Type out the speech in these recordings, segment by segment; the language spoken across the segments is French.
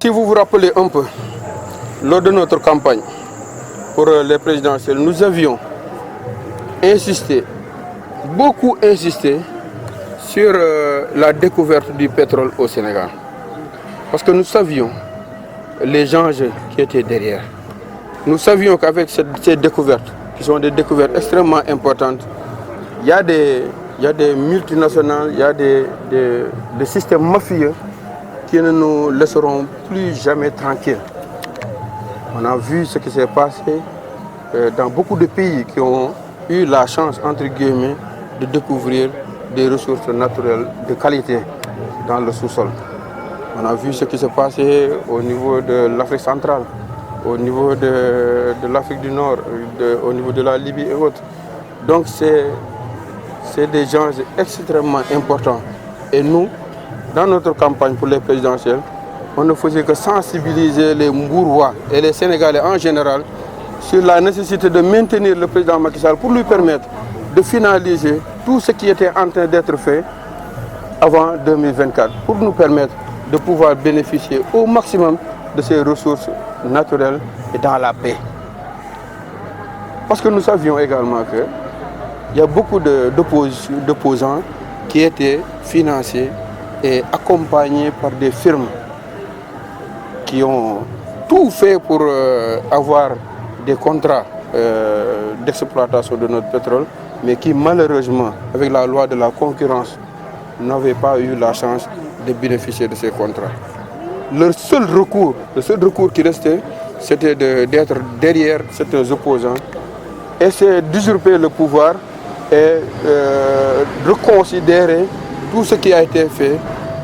Si vous vous rappelez un peu, lors de notre campagne pour les présidentielles, nous avions insisté, beaucoup insisté sur la découverte du pétrole au Sénégal. Parce que nous savions les enjeux qui étaient derrière. Nous savions qu'avec ces découvertes, qui sont des découvertes extrêmement importantes, il y a des multinationales, il y a des systèmes mafieux qui ne nous laisseront plus jamais tranquilles. On a vu ce qui s'est passé dans beaucoup de pays qui ont eu la chance, entre guillemets, de découvrir des ressources naturelles de qualité dans le sous-sol. On a vu ce qui s'est passé au niveau de l'Afrique centrale, au niveau de l'Afrique du Nord, au niveau de la Libye et autres. Donc c'est des gens extrêmement importants. Et nous, dans notre campagne pour les présidentielles, on ne faisait que sensibiliser les Mbourois et les Sénégalais en général sur la nécessité de maintenir le président Macky Sall pour lui permettre de finaliser tout ce qui était en train d'être fait avant 2024, pour nous permettre de pouvoir bénéficier au maximum de ces ressources naturelles et dans la paix. Parce que nous savions également qu'il y a beaucoup d'opposants qui étaient financés et accompagnés par des firmes qui ont tout fait pour avoir des contrats d'exploitation de notre pétrole, mais qui malheureusement, avec la loi de la concurrence, n'avaient pas eu la chance de bénéficier de ces contrats. Le seul recours qui restait, c'était d'être derrière certains opposants, essayer d'usurper le pouvoir et reconsidérer tout ce qui a été fait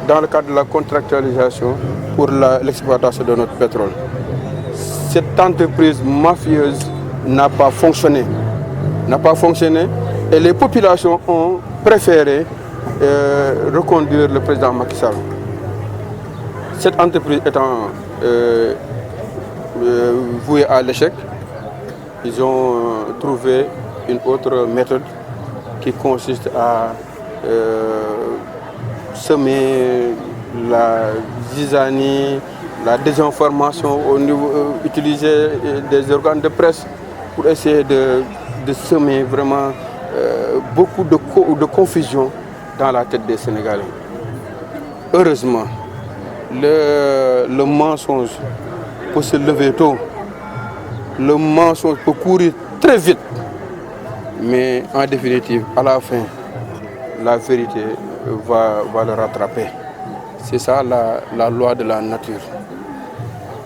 dans le cadre de la contractualisation pour l'exploitation de notre pétrole. Cette entreprise mafieuse n'a pas fonctionné. Et les populations ont préféré reconduire le président Macky Sall. Cette entreprise étant vouée à l'échec, ils ont trouvé une autre méthode qui consiste à semer la zizanie, la désinformation au niveau, utiliser des organes de presse pour essayer de semer vraiment beaucoup de confusion dans la tête des Sénégalais. Heureusement, le mensonge peut se lever tôt, le mensonge peut courir très vite, mais en définitive, à la fin, la vérité va le rattraper. C'est ça la loi de la nature.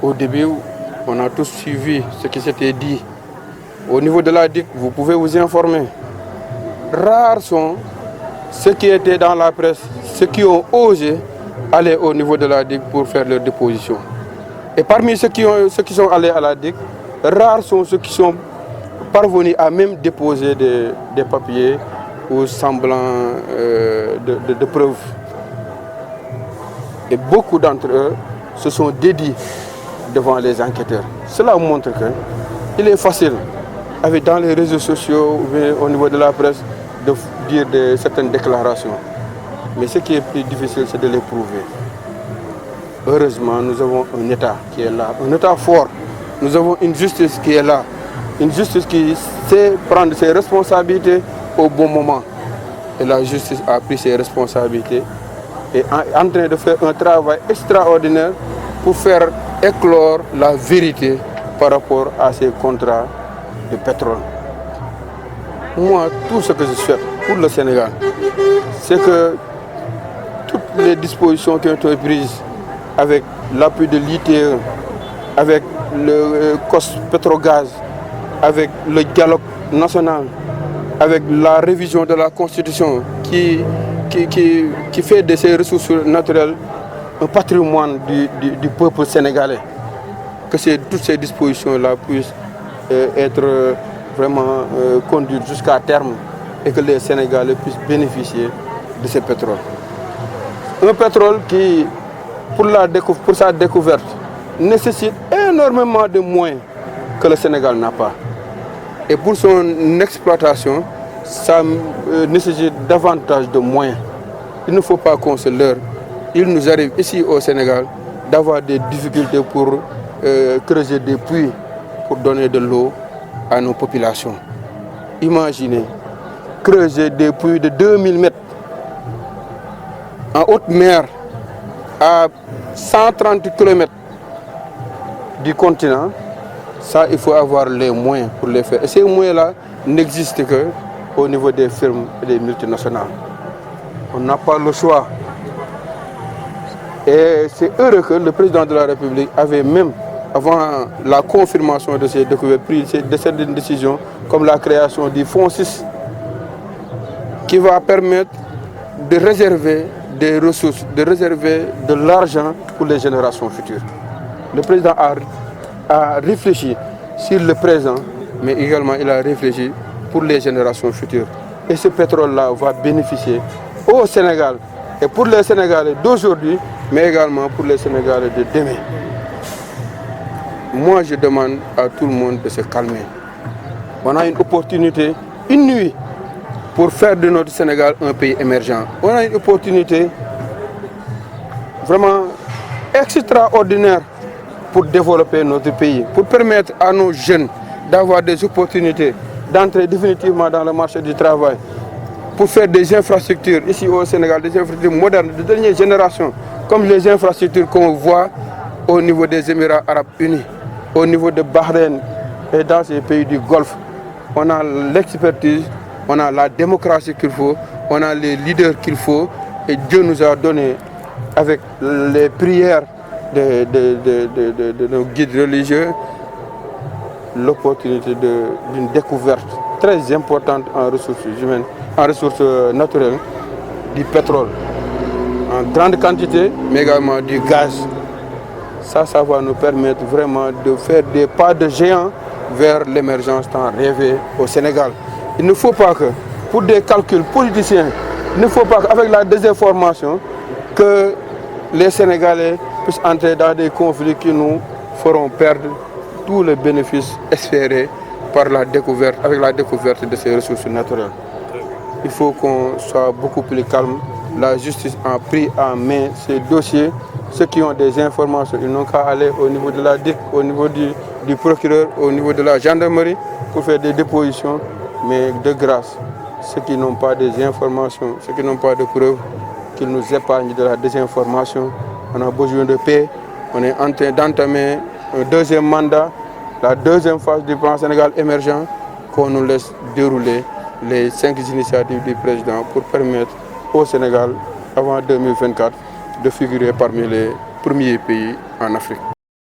Au début, on a tous suivi ce qui s'était dit. Au niveau de la DIC, vous pouvez vous informer. Rares sont ceux qui étaient dans la presse, ceux qui ont osé aller au niveau de la DIC pour faire leur déposition. Et parmi ceux qui sont allés à la DIC, rares sont ceux qui sont parvenus à même déposer des papiers ou semblant de preuves. Et beaucoup d'entre eux se sont dédiés devant les enquêteurs. Cela montre qu'il est facile, dans les réseaux sociaux ou au niveau de la presse, de dire certaines déclarations. Mais ce qui est plus difficile, c'est de les prouver. Heureusement, nous avons un État qui est là, un État fort. Nous avons une justice qui est là, une justice qui sait prendre ses responsabilités au bon moment. Et la justice a pris ses responsabilités et est en train de faire un travail extraordinaire pour faire éclore la vérité par rapport à ces contrats de pétrole. Moi, tout ce que je souhaite pour le Sénégal, c'est que toutes les dispositions qui ont été prises avec l'appui de l'ITE, avec le COS Pétrogaz, avec le dialogue national, avec la révision de la Constitution qui fait de ces ressources naturelles un patrimoine du peuple sénégalais, que toutes ces dispositions-là puissent être vraiment conduites jusqu'à terme et que les Sénégalais puissent bénéficier de ce pétrole. Un pétrole qui, pour sa découverte, nécessite énormément de moyens que le Sénégal n'a pas. Et pour son exploitation, ça nécessite davantage de moyens. Il ne faut pas qu'on se leurre. Il nous arrive ici au Sénégal d'avoir des difficultés pour creuser des puits pour donner de l'eau à nos populations. Imaginez, creuser des puits de 2000 mètres en haute mer à 130 km du continent, ça il faut avoir les moyens pour les faire. Et ces moyens-là n'existent qu'au niveau des firmes et des multinationales. On n'a pas le choix. Et c'est heureux que le président de la République avait même, avant la confirmation de ces découvertes, pris certaines décisions comme la création du Fonds 6 qui va permettre de réserver des ressources, de réserver de l'argent pour les générations futures. Le président a réfléchi sur le présent, mais également il a réfléchi pour les générations futures. Et ce pétrole-là va bénéficier au Sénégal et pour les Sénégalais d'aujourd'hui, mais également pour les Sénégalais de demain. Moi, je demande à tout le monde de se calmer. On a une opportunité inouïe pour faire de notre Sénégal un pays émergent. On a une opportunité vraiment extraordinaire pour développer notre pays, pour permettre à nos jeunes d'avoir des opportunités d'entrer définitivement dans le marché du travail, pour faire des infrastructures ici au Sénégal, des infrastructures modernes de dernière génération, comme les infrastructures qu'on voit au niveau des Émirats arabes unis, au niveau de Bahreïn et dans ces pays du Golfe. On a l'expertise, on a la démocratie qu'il faut, on a les leaders qu'il faut, et Dieu nous a donné, avec les prières de nos guides religieux, l'opportunité d'une découverte très importante en ressources humaines, en ressources naturelles, du pétrole en grande quantité, mais également du gaz. Ça va nous permettre vraiment de faire des pas de géant vers l'émergence tant rêvée au Sénégal. Il ne faut pas que, pour des calculs politiciens, il ne faut pas qu'avec la désinformation, que les Sénégalais puissent entrer dans des conflits qui nous feront perdre tous les bénéfices espérés par la découverte, avec la découverte de ces ressources naturelles. Il faut qu'on soit beaucoup plus calme. La justice a pris en main ces dossiers. Ceux qui ont des informations, ils n'ont qu'à aller au niveau de la DIC, au niveau du procureur, au niveau de la gendarmerie pour faire des dépositions. Mais de grâce, ceux qui n'ont pas des informations, ceux qui n'ont pas de preuves, qu'ils nous épargnent de la désinformation. On a besoin de paix. On est en train d'entamer un deuxième mandat, la deuxième phase du plan Sénégal émergent, qu'on nous laisse dérouler les 5 initiatives du président pour permettre au Sénégal, avant 2024, de figurer parmi les premiers pays en Afrique.